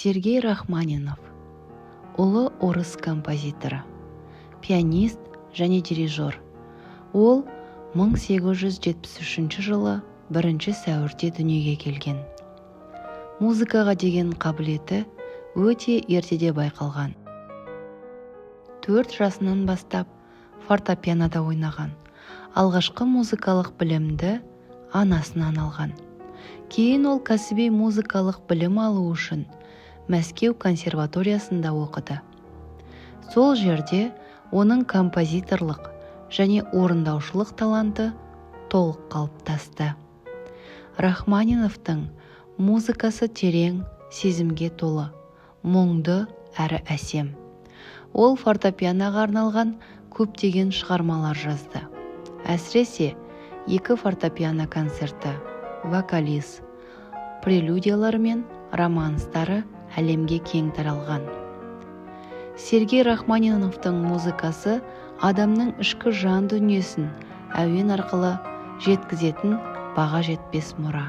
Сергей Рахманинов ұлы орыс композиторы, пианист және дирижер. Ол 1873 жылы 1 сәуірде дүниеге келген. Музыкаға деген қабілеті өте ертеде байқалған. 4 жасынан бастап фортепианода ойнаған. Алғашқы музыкалық білімді анасынан алған. Кейін ол кәсіби музыкалық білім алу үшін Мәскеу консерваториясында оқыды. Сол жерде оның композиторлық және орындаушылық таланты толық қалыптасты. Рахманиновтың музыкасы терең, сезімге толы, мұңды әрі әсем. Ол фортепианоға арналған көптеген шығармалар жазды. Әсіресе 2 фортепиано концерті, вокализ, прелюдиялар мен романстары әлемге кең таралған. Сергей Рахманиновтың музыкасы адамның ішкі жан дүниесін әуен арқылы жеткізетін баға жетпес мұра.